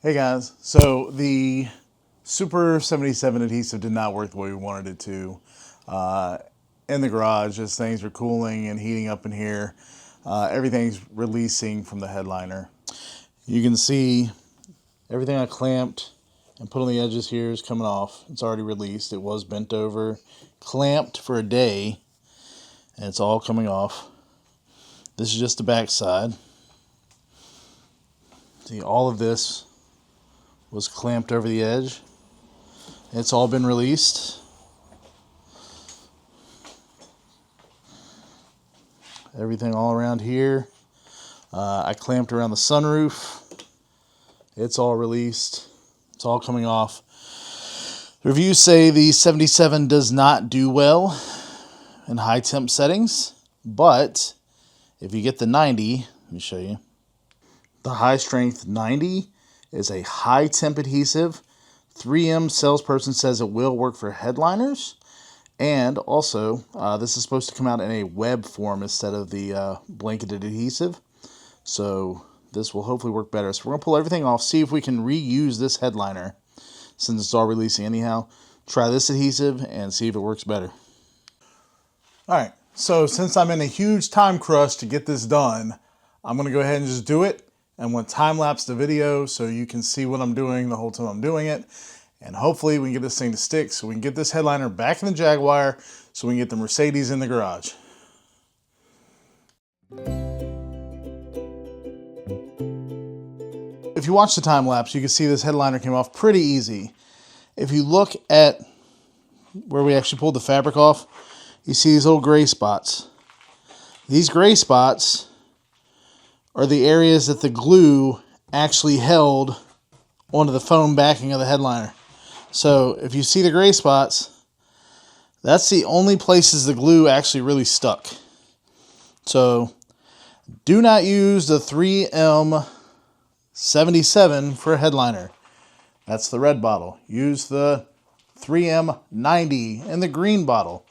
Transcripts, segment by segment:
Hey guys, so the Super 77 adhesive did not work the way we wanted it to. In the garage, as things are cooling and heating up in here, everything's releasing from the headliner. You can see everything I clamped and put on the edges here is coming off. It's already released. It was bent over, clamped for a day, and it's all coming off. This is just the back side. See, all of this was clamped over the edge. It's all been released. Everything all around here. I clamped around the sunroof. It's all released. It's all coming off. Reviews say the 77 does not do well in high temp settings, but if you get the 90, let me show you. The high strength 90 is a high temp adhesive. 3M salesperson says it will work for headliners. And also, this is supposed to come out in a web form instead of the blanketed adhesive. So this will hopefully work better. So we're going to pull everything off, see if we can reuse this headliner since it's all releasing anyhow. Try this adhesive and see if it works better. Alright, so since I'm in a huge time crush to get this done, I'm going to go ahead and just do it. I'm going to time-lapse the video so you can see what I'm doing the whole time I'm doing it. And hopefully we can get this thing to stick so we can get this headliner back in the Jaguar so we can get the Mercedes in the garage. If you watch the time-lapse, you can see this headliner came off pretty easy. If you look at where we actually pulled the fabric off, you see these little gray spots. These gray spots are the areas that the glue actually held onto the foam backing of the headliner. So if you see the gray spots, that's the only places the glue actually really stuck. So do not use the 3M 77 for a headliner. That's the red bottle. Use the 3M 90 in the green bottle.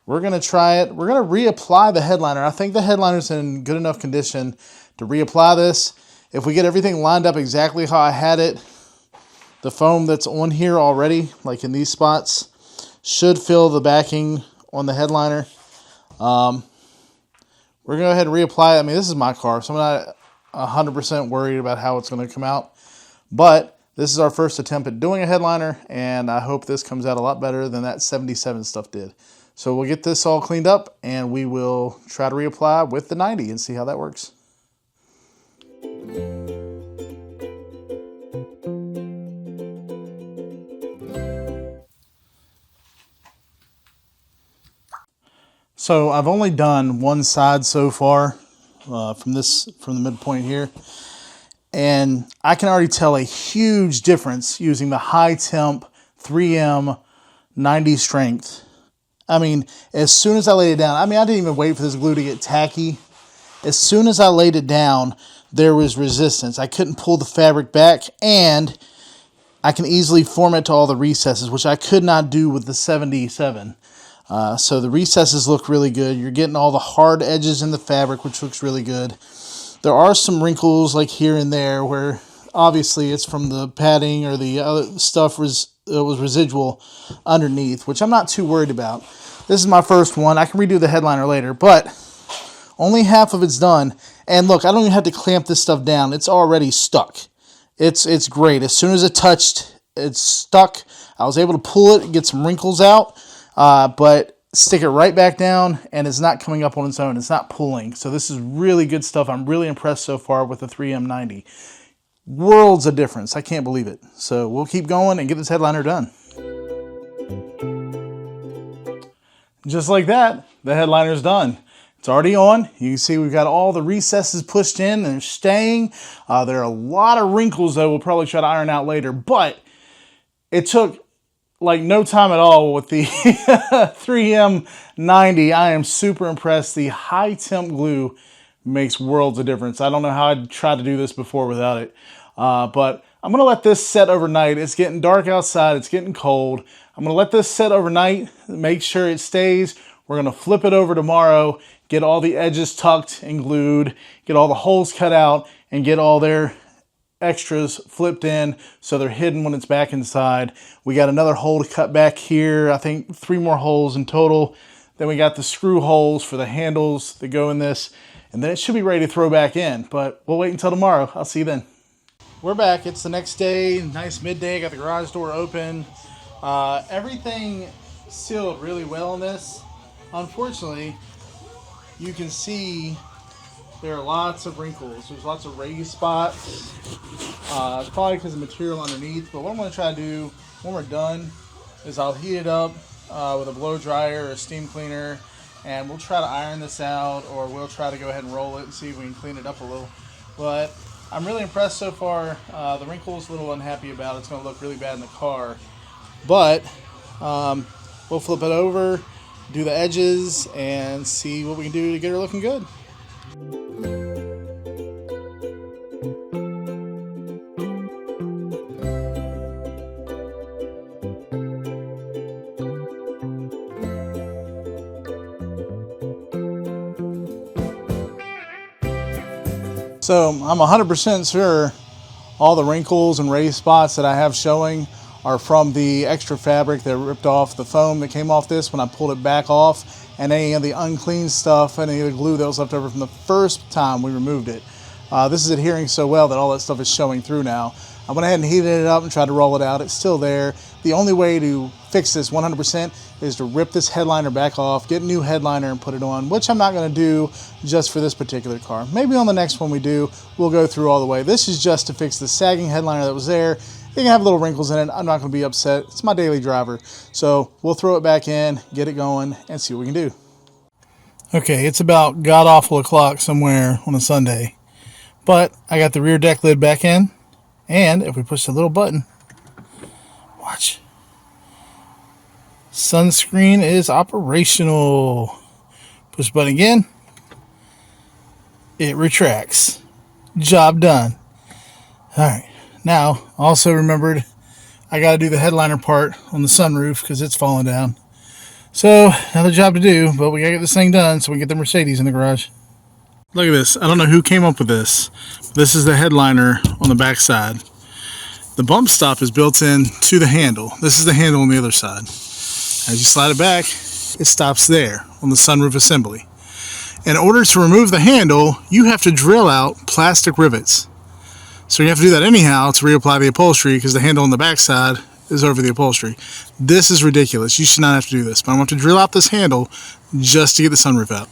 We're going to try it. We're going to reapply the headliner. I think the headliner's in good enough condition to reapply this. If we get everything lined up exactly how I had it, the foam that's on here already, like in these spots, should fill the backing on the headliner. We're going to go ahead and reapply it. I mean, this is my car, so I'm not 100% worried about how it's going to come out. But this is our first attempt at doing a headliner, and I hope this comes out a lot better than that 77 stuff did. So we'll get this all cleaned up, and we will try to reapply with the 90 and see how that works. So I've only done one side so far from the midpoint here, and I can already tell a huge difference using the high temp 3M 90 strength. I mean, as soon as I laid it down, I didn't even wait for this glue to get tacky. As soon as I laid it down, there was resistance. I couldn't pull the fabric back, and I can easily form it to all the recesses, which I could not do with the 77. So the recesses look really good. You're getting all the hard edges in the fabric, which looks really good. There are some wrinkles like here and there where obviously it's from the padding or the other stuff was residual underneath, which I'm not too worried about. This is my first one. I can redo the headliner later, but only half of it's done. And look, I don't even have to clamp this stuff down. It's already stuck. It's great. As soon as it touched, it's stuck. I was able to pull it and get some wrinkles out, but stick it right back down, and it's not coming up on its own. It's not pulling. So this is really good stuff. I'm really impressed so far with the 3M 90. Worlds of difference. I can't believe it. So we'll keep going and get this headliner done. Just like that, the headliner's done. It's already on. You can see we've got all the recesses pushed in and they're staying. There are a lot of wrinkles that we'll probably try to iron out later, but it took like no time at all with the 3M 90. I am super impressed. The high temp glue makes worlds of difference. I don't know how I'd tried to do this before without it, but I'm going to let this set overnight. It's getting dark outside. It's getting cold. I'm going to let this set overnight, make sure it stays. We're going to flip it over tomorrow, get all the edges tucked and glued, get all the holes cut out, and get all their extras flipped in so they're hidden when it's back inside. We got another hole to cut back here. I think 3 more holes in total. Then we got the screw holes for the handles that go in this, and then it should be ready to throw back in, but we'll wait until tomorrow. I'll see you then. We're back. It's the next day, nice midday. Got the garage door open. Everything sealed really well in this. Unfortunately, you can see there are lots of wrinkles. There's lots of raised spots. It's probably because of the material underneath. But what I'm going to try to do when we're done is I'll heat it up with a blow dryer or a steam cleaner, and we'll try to iron this out, or we'll try to go ahead and roll it and see if we can clean it up a little. But I'm really impressed so far. The wrinkles a little unhappy about. It's going to look really bad in the car. But we'll flip it over, do the edges, and see what we can do to get her looking good. So I'm 100% sure all the wrinkles and raised spots that I have showing are from the extra fabric that ripped off the foam that came off this when I pulled it back off, and any of the unclean stuff, any of the glue that was left over from the first time we removed it. This is adhering so well that all that stuff is showing through now. I went ahead and heated it up and tried to roll it out. It's still there. The only way to fix this 100% is to rip this headliner back off, get a new headliner and put it on, which I'm not going to do just for this particular car. Maybe on the next one we do, we'll go through all the way. This is just to fix the sagging headliner that was there. It can have little wrinkles in it. I'm not going to be upset. It's my daily driver. So we'll throw it back in, get it going, and see what we can do. Okay, it's about god-awful o'clock somewhere on a Sunday. But I got the rear deck lid back in. And if we push the little button, watch. Sunscreen is operational. Push the button again. It retracts. Job done. Alright. Now, also remembered, I got to do the headliner part on the sunroof because it's falling down. So, another job to do, but we got to get this thing done so we can get the Mercedes in the garage. Look at this. I don't know who came up with this. This is the headliner on the back side. The bump stop is built in to the handle. This is the handle on the other side. As you slide it back, it stops there on the sunroof assembly. In order to remove the handle, you have to drill out plastic rivets. So you have to do that anyhow to reapply the upholstery because the handle on the back side is over the upholstery. This is ridiculous. You should not have to do this. But I'm going to have to drill out this handle just to get the sunroof out.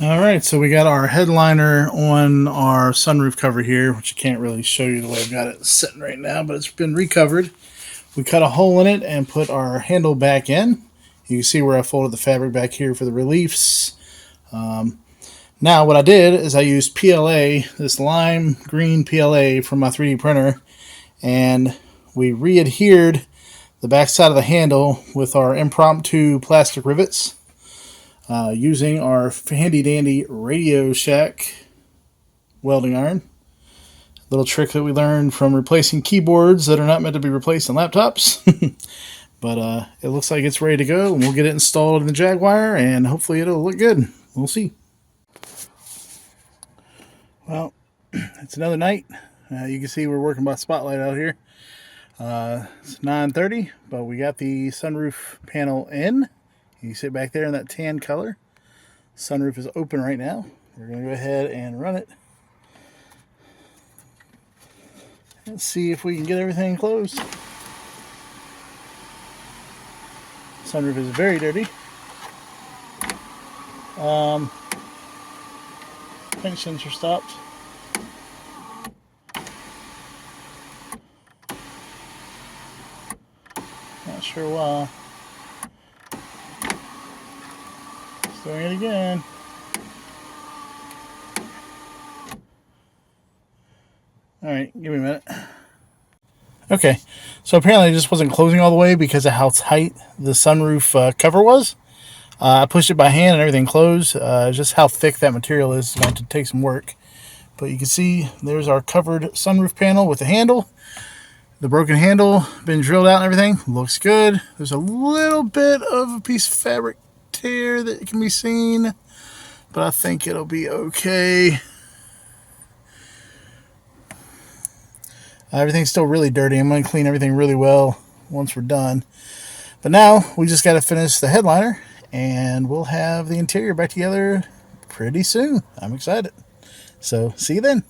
Alright, so we got our headliner on our sunroof cover here, which I can't really show you the way I've got it sitting right now, but it's been recovered. We cut a hole in it and put our handle back in. You can see where I folded the fabric back here for the reliefs. Now what I did is I used PLA, this lime green PLA from my 3D printer, and we re-adhered the back side of the handle with our impromptu plastic rivets. Using our handy dandy Radio Shack welding iron. Little trick that we learned from replacing keyboards that are not meant to be replaced in laptops. But it looks like it's ready to go, and we'll get it installed in the Jaguar, and hopefully it'll look good. We'll see. Well, it's another night. You can see we're working by spotlight out here. It's 9:30, but we got the sunroof panel in. You sit back there in that tan color. Sunroof is open right now. We're going to go ahead and run it. Let's see if we can get everything closed. Sunroof is very dirty. Paint sensor stopped. Not sure why. Doing it again. Alright, give me a minute. Okay, so apparently it just wasn't closing all the way because of how tight the sunroof cover was. I pushed it by hand and everything closed. Just how thick that material is going to take some work. But you can see there's our covered sunroof panel with the handle. The broken handle, been drilled out and everything. Looks good. There's a little bit of a piece of fabric tear that can be seen, but I think it'll be okay. Everything's still really dirty. I'm going to clean everything really well once we're done. But now we just got to finish the headliner, and we'll have the interior back together pretty soon. I'm excited. So see you then.